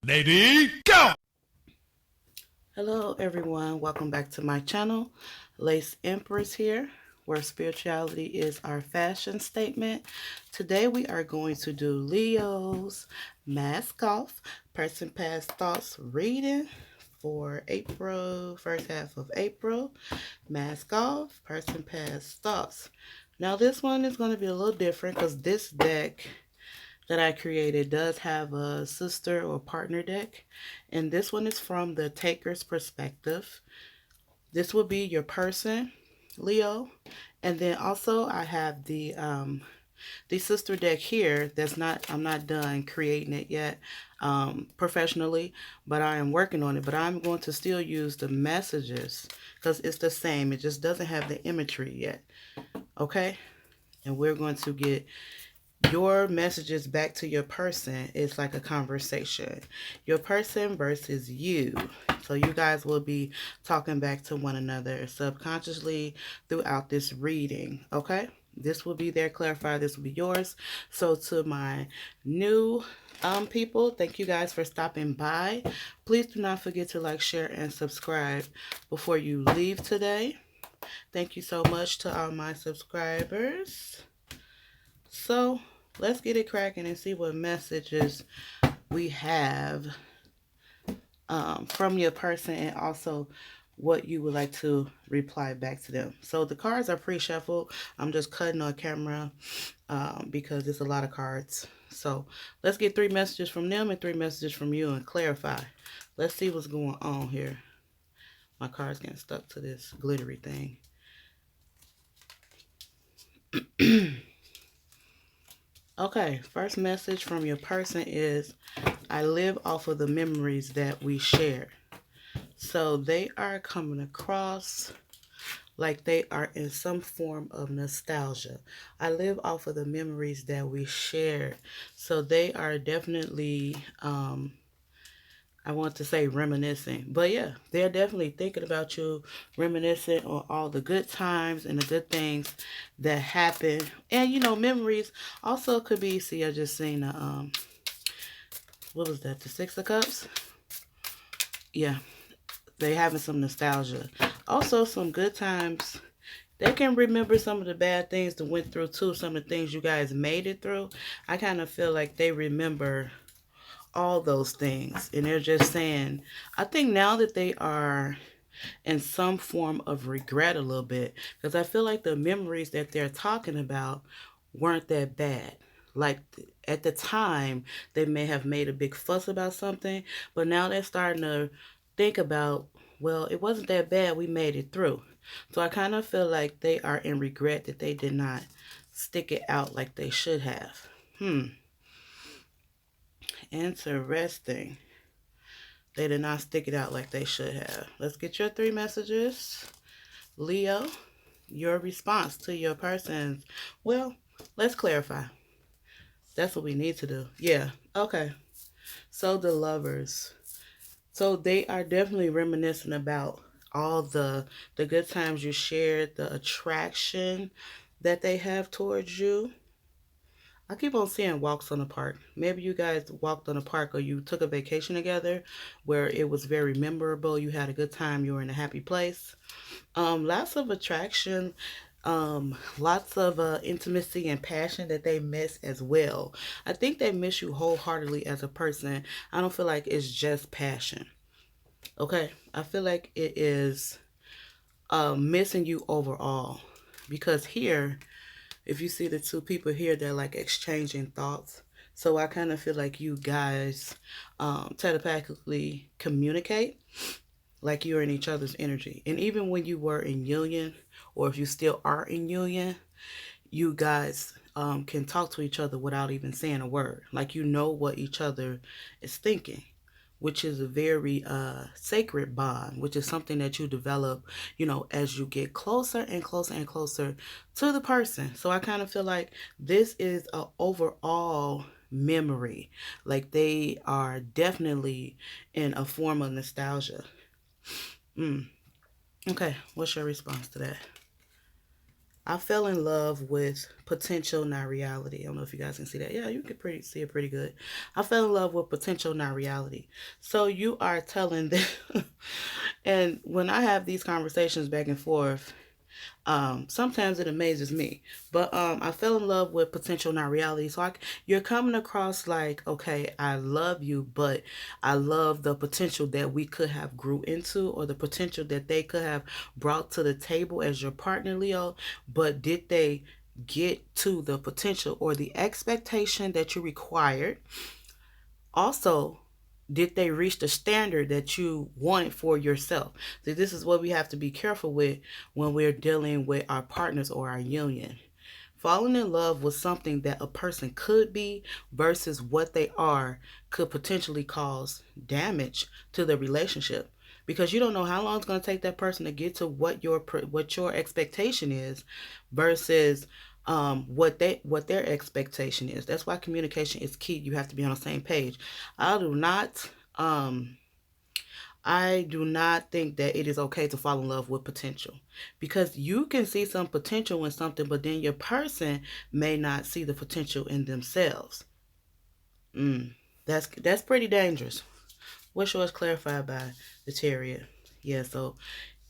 Lady, go! Hello everyone, welcome back to my channel. Lace Empress here, where spirituality is our fashion statement. Today we are going to do Leo's Mask Off, Person Past Thoughts reading for April, first half of April. Mask Off, Person Past Thoughts. Now this one is going to be a little different because this deck that I created does have a sister or partner deck. And this one is from the taker's perspective. This will be your person, Leo. And then also I have the sister deck here I'm not done creating it yet professionally, but I am working on it. But I'm going to still use the messages because it's the same. It just doesn't have the imagery yet. Okay? And we're going to get your messages back to your person. Is like a conversation. Your person versus you. So you guys will be talking back to one another subconsciously throughout this reading. Okay? This will be their clarifier. This will be yours. So to my new people, thank you guys for stopping by. Please do not forget to like, share, and subscribe before you leave today. Thank you so much to all my subscribers. So let's get it cracking and see what messages we have from your person, and also what you would like to reply back to them. So the cards are pre-shuffled. I'm just cutting on camera because there's a lot of cards. So let's get 3 messages from them and 3 messages from you and clarify. Let's see what's going on here. My card's getting stuck to this glittery thing. Okay, first message from your person is, I live off of the memories that we share. So they are coming across like they are in some form of nostalgia. I live off of the memories that we share. So they are definitely, I want to say reminiscing. But yeah, they're definitely thinking about you, reminiscing on all the good times and the good things that happened. And you know, memories also could be, see, I just seen what was that, the 6 of Cups? Yeah, they having some nostalgia. Also some good times. They can remember some of the bad things that went through too, some of the things you guys made it through. I kind of feel like they remember all those things, and they're just saying, I think now that they are in some form of regret a little bit, because I feel like the memories that they're talking about weren't that bad. Like at the time, they may have made a big fuss about something, but now they're starting to think about, well, it wasn't that bad. We made it through. So I kind of feel like they are in regret that they did not stick it out like they should have. Interesting. They did not stick it out like they should have. Let's get your 3 messages. Leo, your response to your person's, well, let's clarify. That's what we need to do. Yeah, okay. So the lovers. So they are definitely reminiscing about all the good times you shared, the attraction that they have towards you. I keep on seeing walks on the park. Maybe you guys walked on a park, or you took a vacation together where it was very memorable. You had a good time. You were in a happy place. Lots of attraction. Lots of intimacy and passion that they miss as well. I think they miss you wholeheartedly as a person. I don't feel like it's just passion. Okay? I feel like it is missing you overall. Because here, if you see the 2 people here, they're like exchanging thoughts. So I kind of feel like you guys telepathically communicate like you're in each other's energy. And even when you were in union, or if you still are in union, you guys can talk to each other without even saying a word. Like you know what each other is thinking, which is a very sacred bond, which is something that you develop, you know, as you get closer and closer and closer to the person. So I kind of feel like this is a overall memory. Like they are definitely in a form of nostalgia. Okay, what's your response to that? I fell in love with potential, not reality. I don't know if you guys can see that. Yeah, you can see it pretty good. I fell in love with potential, not reality. So you are telling them, and when I have these conversations back and forth, sometimes it amazes me, but I fell in love with potential, not reality. So you're coming across like, okay, I love you, but I love the potential that we could have grew into, or the potential that they could have brought to the table as your partner, Leo. But did they get to the potential or the expectation that you required? Also, did they reach the standard that you wanted for yourself? See, this is what we have to be careful with when we're dealing with our partners or our union. Falling in love with something that a person could be versus what they are could potentially cause damage to the relationship, because you don't know how long it's going to take that person to get to what your expectation is versus what their expectation is. That's why communication is key. You have to be on the same page. I do not um I do not think that it is okay to fall in love with potential, because you can see some potential in something, but then your person may not see the potential in themselves. Mm, that's pretty dangerous. What's yours clarified by the chariot? Yeah, so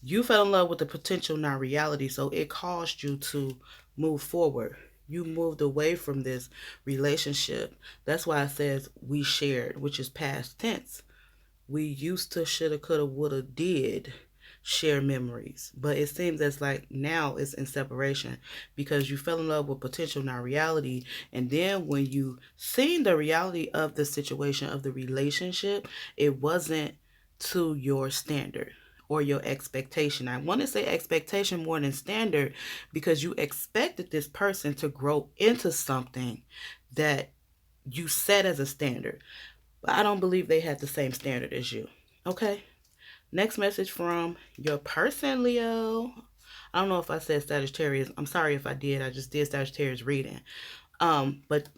you fell in love with the potential, not reality, so it caused you to move forward. You moved away from this relationship. That's why it says we shared, which is past tense. We used to, shoulda, coulda, woulda, did share memories, but it seems as like now it's in separation because you fell in love with potential, not reality. And then when you seen the reality of the situation of the relationship, it wasn't to your standard or your expectation. I want to say expectation more than standard, because you expected this person to grow into something that you set as a standard, but I don't believe they had the same standard as you. Okay. Next message from your person, Leo. I don't know if I said Sagittarius. I'm sorry if I did. I just did Sagittarius reading. But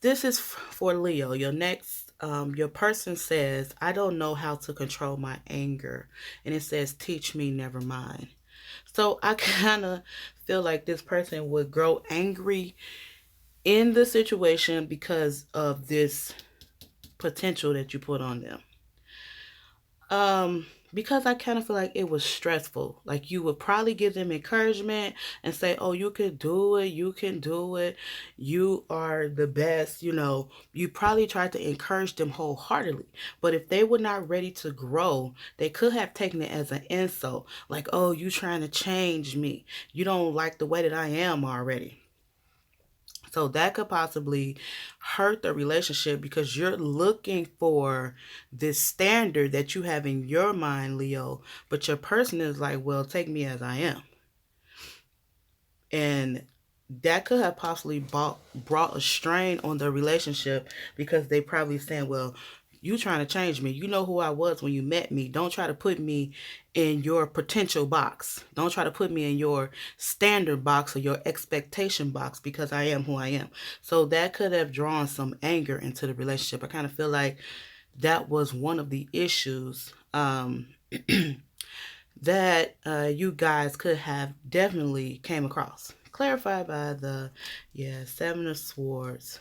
this is for Leo. Your person says, I don't know how to control my anger. And it says, teach me, never mind. So I kind of feel like this person would grow angry in the situation because of this potential that you put on them. Because I kind of feel like it was stressful. Like you would probably give them encouragement and say, "Oh, you can do it. You can do it. You are the best." You probably tried to encourage them wholeheartedly. But if they were not ready to grow, they could have taken it as an insult. Like, "Oh, you trying to change me. You don't like the way that I am already." So that could possibly hurt the relationship because you're looking for this standard that you have in your mind, Leo, but your person is like, well, take me as I am. And that could have possibly brought a strain on the relationship, because they probably saying, well, you trying to change me. You know who I was when you met me. Don't try to put me in your potential box. Don't try to put me in your standard box or your expectation box, because I am who I am. So that could have drawn some anger into the relationship. I kind of feel like that was one of the issues that you guys could have definitely came across. Clarified by the, yeah, Seven of Swords.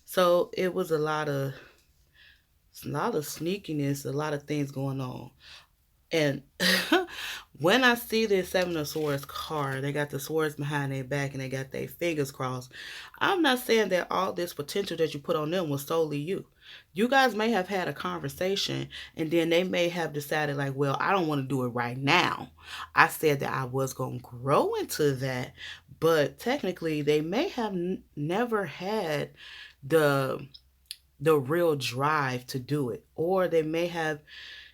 So it was a lot of sneakiness, a lot of things going on. And when I see this Seven of Swords card, they got the swords behind their back and they got their fingers crossed. I'm not saying that all this potential that you put on them was solely you. You guys may have had a conversation and then they may have decided, like, well, I don't want to do it right now. I said that I was going to grow into that, but technically they may have never had the the real drive to do it, or they may have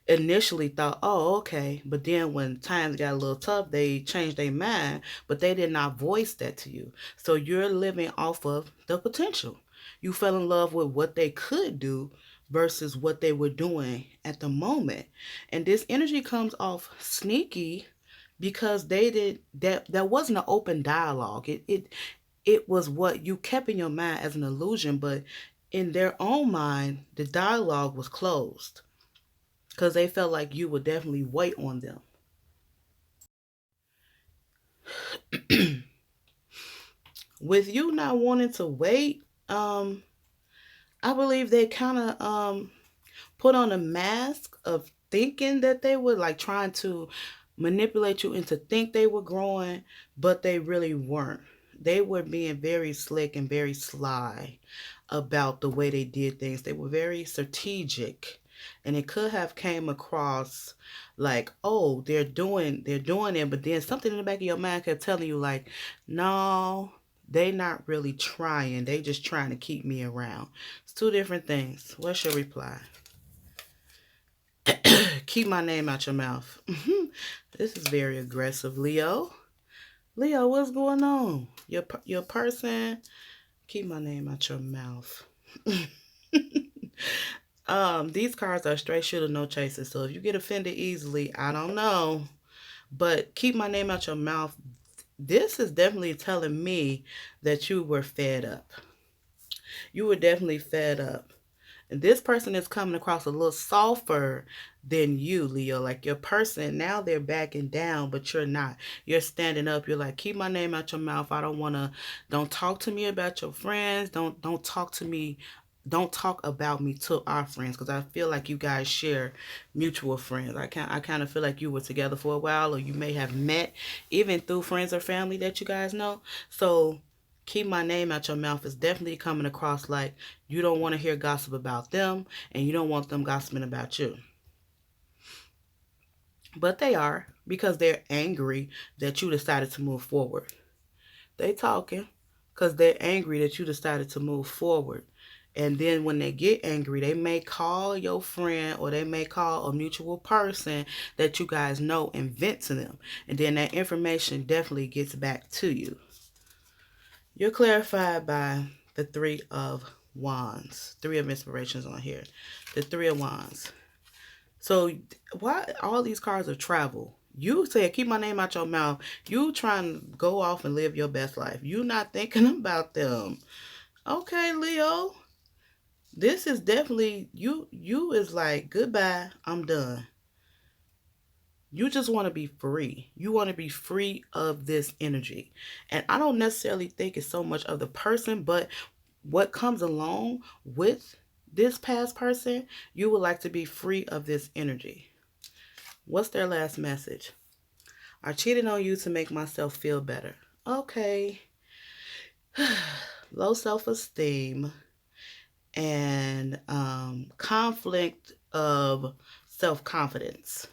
initially thought, oh, okay, but then when times got a little tough, they changed their mind, but they did not voice that to you. So you're living off of the potential. You fell in love with what they could do versus what they were doing at the moment. And this energy comes off sneaky because they did that wasn't an open dialogue. It was what you kept in your mind as an illusion, but in their own mind, the dialogue was closed because they felt like you would definitely wait on them. With you not wanting to wait, I believe they kind of put on a mask of thinking that they were like trying to manipulate you into think they were growing, but they really weren't. They were being very slick and very sly about the way they did things. They were very strategic. And it could have came across like, oh, they're doing it, but then something in the back of your mind kept telling you like, no, they not really trying. They just trying to keep me around. It's two different things. What's your reply? Keep my name out your mouth. This is very aggressive, Leo. Leo, what's going on? Your person. Keep my name out your mouth. These cards are straight shooter, no chases. So if you get offended easily, I don't know. But keep my name out your mouth. This is definitely telling me that you were fed up. You were definitely fed up. And this person is coming across a little softer than you, Leo. Like your person, now they're backing down, but you're not. You're standing up. You're like, keep my name out your mouth. Don't talk to me about your friends. Don't talk to me. Don't talk about me to our friends, because I feel like you guys share mutual friends. I kind of feel like you were together for a while, or you may have met even through friends or family that you guys know. So keep my name out your mouth is definitely coming across like you don't want to hear gossip about them and you don't want them gossiping about you. But they are, because they're angry that you decided to move forward. They talking because they're angry that you decided to move forward. And then when they get angry, they may call your friend or they may call a mutual person that you guys know and vent to them. And then that information definitely gets back to you. You're clarified by the Three of Wands. Three of Inspirations on here. The Three of Wands. So why all these cards of travel? You said, keep my name out your mouth. You trying to go off and live your best life. You not thinking about them. Okay, Leo. This is definitely, you is like, goodbye, I'm done. You just want to be free. You want to be free of this energy. And I don't necessarily think it's so much of the person, but what comes along with this past person, you would like to be free of this energy. What's their last message? I cheated on you to make myself feel better. Okay. Low self-esteem and conflict of self-confidence.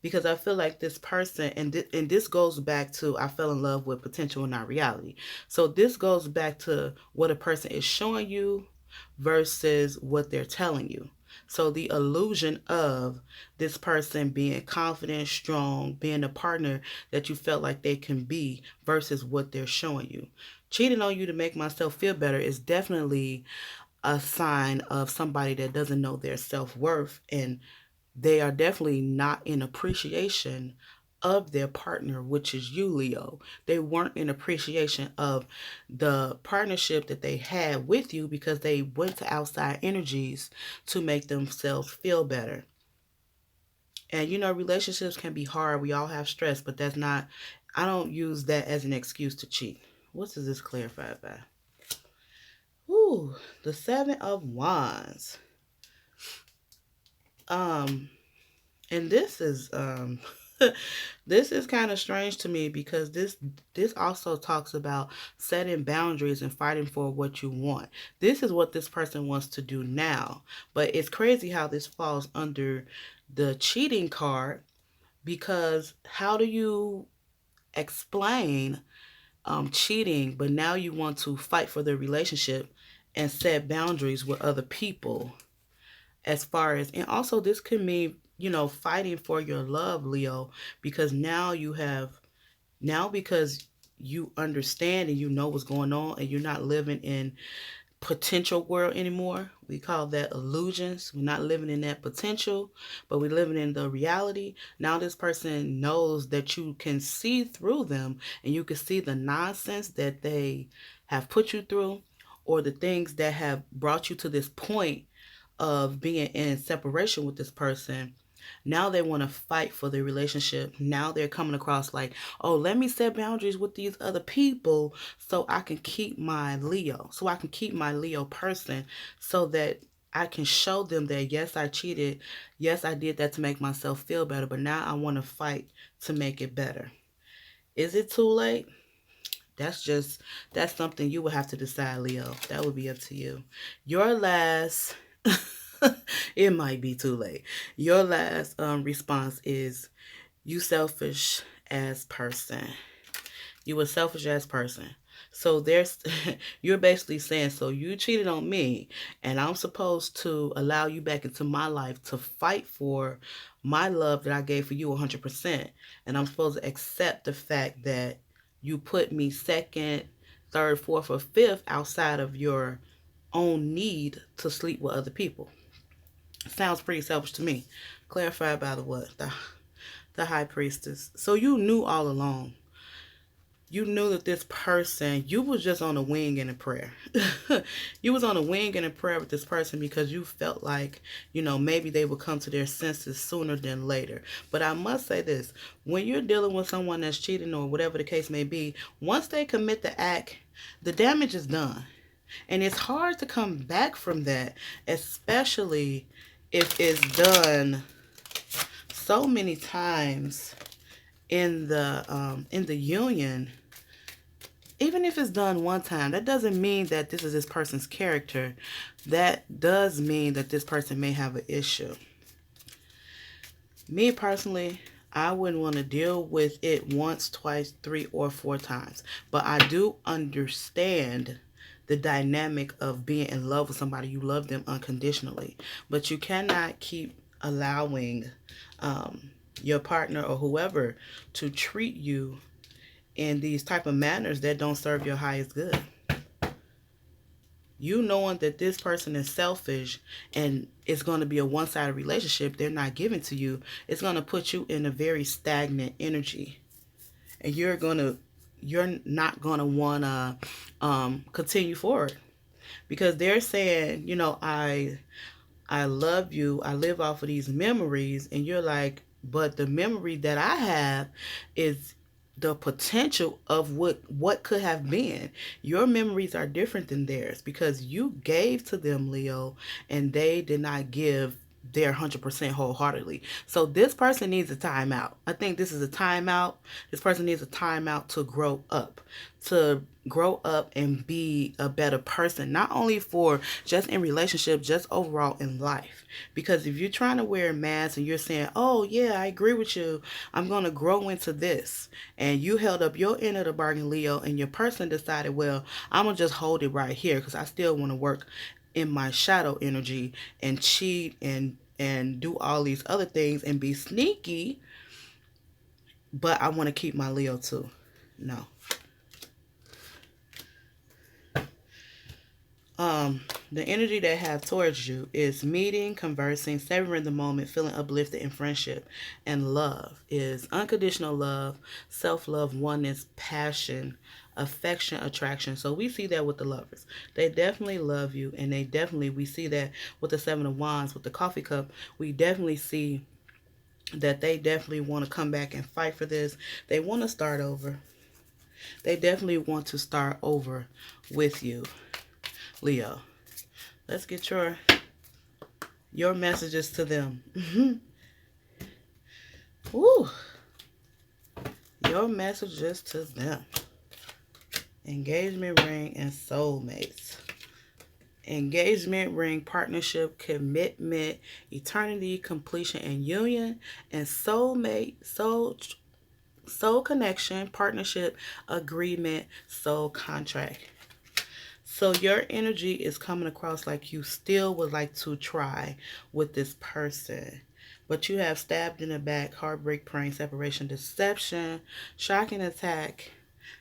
Because I feel like this person, and this goes back to, I fell in love with potential and not reality. So this goes back to what a person is showing you versus what they're telling you. So the illusion of this person being confident, strong, being a partner that you felt like they can be versus what they're showing you. Cheating on you to make myself feel better is definitely a sign of somebody that doesn't know their self-worth, and they are definitely not in appreciation of their partner, which is you, Leo. They weren't in appreciation of the partnership that they had with you because they went to outside energies to make themselves feel better. And relationships can be hard. We all have stress, but I don't use that as an excuse to cheat. What does this clarify by? Ooh, the Seven of Wands. And this is this is kind of strange to me, because this also talks about setting boundaries and fighting for what you want. This is what this person wants to do now. But it's crazy how this falls under the cheating card, because how do you explain cheating, but now you want to fight for the relationship and set boundaries with other people? As far as, and also this could mean, fighting for your love, Leo, because because you understand and you know what's going on, and you're not living in potential world anymore. We call that illusions. We're not living in that potential, but we're living in the reality. Now this person knows that you can see through them, and you can see the nonsense that they have put you through, or the things that have brought you to this point of being in separation with this person. Now they want to fight for the relationship. Now they're coming across like, oh, let me set boundaries with these other people so I can keep my Leo, so I can keep my Leo person, so that I can show them that, yes, I cheated. Yes, I did that to make myself feel better, but now I want to fight to make it better. Is it too late? That's something you would have to decide, Leo. That would be up to you. Your last it might be too late. Your last response is, you selfish ass person. You a selfish ass person. So there's you're basically saying, so you cheated on me and I'm supposed to allow you back into my life to fight for my love that I gave for you 100%. And I'm supposed to accept the fact that you put me second, third, fourth, or fifth outside of your own need to sleep with other people. Sounds pretty selfish to me. Clarified by the what? The high priestess. So you knew all along. You knew that this person, you was just on a wing and a prayer. You was on a wing and a prayer with this person because you felt like, maybe they would come to their senses sooner than later. But I must say this, when you're dealing with someone that's cheating or whatever the case may be, once they commit the act, the damage is done. And it's hard to come back from that, especially if it's done so many times in the union. Even if it's done one time, that doesn't mean that this is this person's character. That does mean that this person may have an issue. Me personally, I wouldn't want to deal with it once, twice, 3, or 4 times. But I do understand the dynamic of being in love with somebody. You love them unconditionally. But you cannot keep allowing your partner or whoever to treat you in these type of manners that don't serve your highest good. You knowing that this person is selfish and it's going to be a one-sided relationship, they're not giving to you, it's going to put you in a very stagnant energy. And you're not going to want to continue forward. Because they're saying, I love you, I live off of these memories, and you're like, but the memory that I have is the potential of what could have been. Your memories are different than theirs because you gave to them, Leo, and they did not give their 100% wholeheartedly. So this person needs a timeout. I think this is a timeout. This person needs a timeout to grow up. And be a better person, not only for just in relationship, just overall in life. Because if you're trying to wear a mask and you're saying, oh yeah, I agree with you, I'm going to grow into this, and you held up your end of the bargain, Leo, and your person decided, well, I'm going to just hold it right here because I still want to work in my shadow energy and cheat and do all these other things and be sneaky, but I want to keep my Leo too. No. The energy they have towards you is meeting, conversing, savoring the moment, feeling uplifted in friendship. And love is unconditional love, self-love, oneness, passion, affection, attraction. So we see that with the lovers. They definitely love you, and we see that with the 7 of Wands, with the coffee cup. We definitely see that they definitely want to come back and fight for this. They want to start over. They definitely want to start over with you, Leo. Let's get your messages to them. Woo. Your messages to them. Engagement ring and soulmates. Engagement ring, partnership, commitment, eternity, completion, and union. And soulmate, soul connection, partnership, agreement, soul contract. So your energy is coming across like you still would like to try with this person. But you have stabbed in the back, heartbreak, praying, separation, deception, shocking attack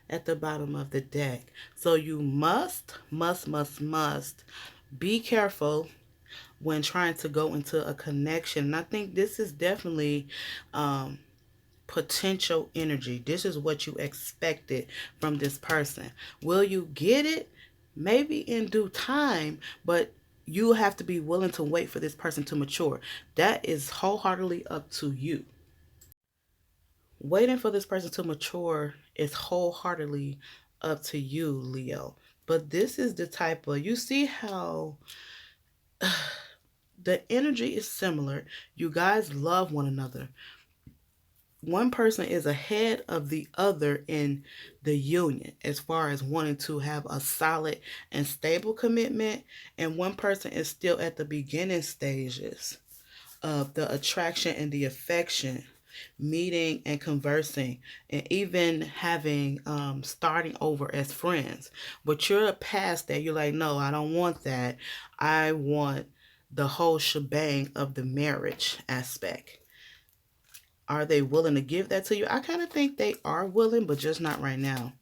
at the bottom of the deck. So you must be careful when trying to go into a connection. And I think this is definitely potential energy. This is what you expected from this person. Will you get it? Maybe in due time, but you have to be willing to wait for this person to mature. That is wholeheartedly up to you. Waiting for this person to mature is wholeheartedly up to you, Leo. But this is the type of, you see how the energy is similar. You guys love one another. One person is ahead of the other in the union as far as wanting to have a solid and stable commitment, and one person is still at the beginning stages of the attraction and the affection, meeting and conversing, and even having starting over as friends. But you're past that. You're like, no, I don't want that. I want the whole shebang of the marriage aspect. Are they willing to give that to you? I kind of think they are willing, but just not right now.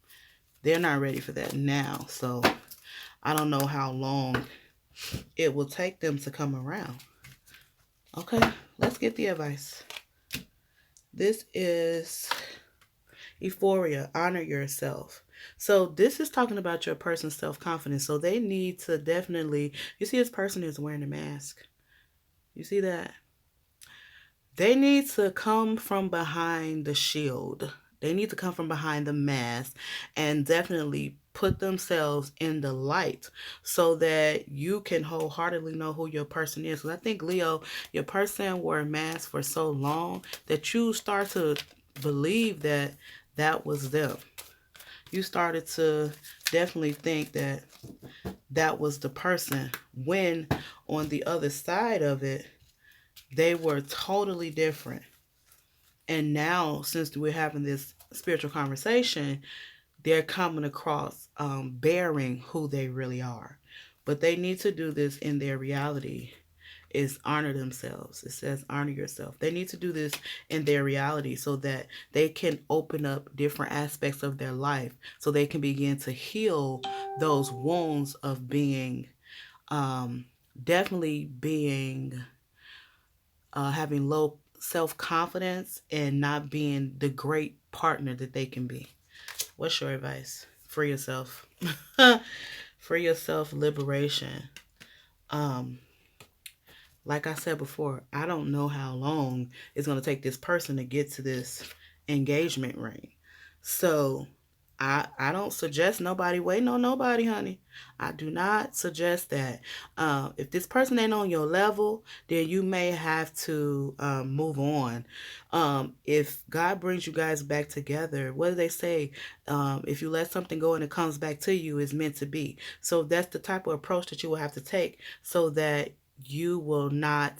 They're not ready for that now. So I don't know how long it will take them to come around. Okay, let's get the advice. This is euphoria. Honor yourself. So this is talking about your person's self-confidence. So they need to definitely, you see this person is wearing a mask. You see that? They need to come from behind the shield. They need to come from behind the mask and definitely put themselves in the light so that you can wholeheartedly know who your person is. Because I think, Leo, your person wore a mask for so long that you start to believe that that was them. You started to definitely think that that was the person when on the other side of it, they were totally different. And now, since we're having this spiritual conversation, they're coming across bearing who they really are. But they need to do this in their reality, is honor themselves. It says honor yourself. They need to do this in their reality so that they can open up different aspects of their life so they can begin to heal those wounds of being, definitely being, having low self-confidence and not being the great partner that they can be. What's your advice? Free yourself. Free yourself, liberation. Um, like I said before, I don't know how long it's going to take this person to get to this engagement ring. So I don't suggest nobody waiting on nobody, honey. I do not suggest that. If this person ain't on your level, then you may have to move on. If God brings you guys back together, what do they say? If you let something go and it comes back to you, it's meant to be. So that's the type of approach that you will have to take so that you will not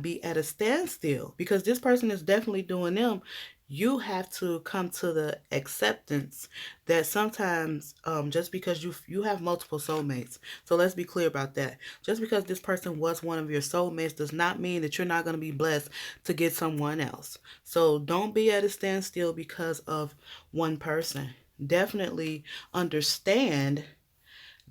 be at a standstill, because this person is definitely doing them. You have to come to the acceptance that sometimes, just because you have multiple soulmates, so let's be clear about that. Just because this person was one of your soulmates does not mean that you're not going to be blessed to get someone else. So don't be at a standstill because of one person. Definitely understand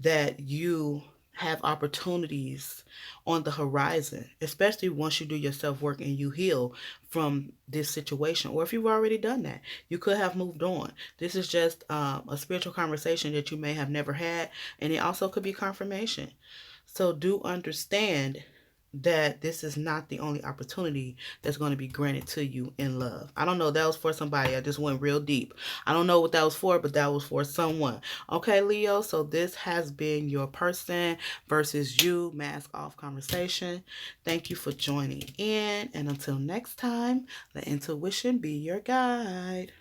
that you have opportunities on the horizon, especially once you do your self work and you heal from this situation. Or if you've already done that, you could have moved on. This is just a spiritual conversation that you may have never had, and it also could be confirmation. So do understand that this is not the only opportunity that's going to be granted to you in love. I don't know. That was for somebody. I just went real deep. I don't know what that was for, but that was for someone. Okay, Leo. So this has been your person versus you mask off conversation. Thank you for joining in. And until next time, let intuition be your guide.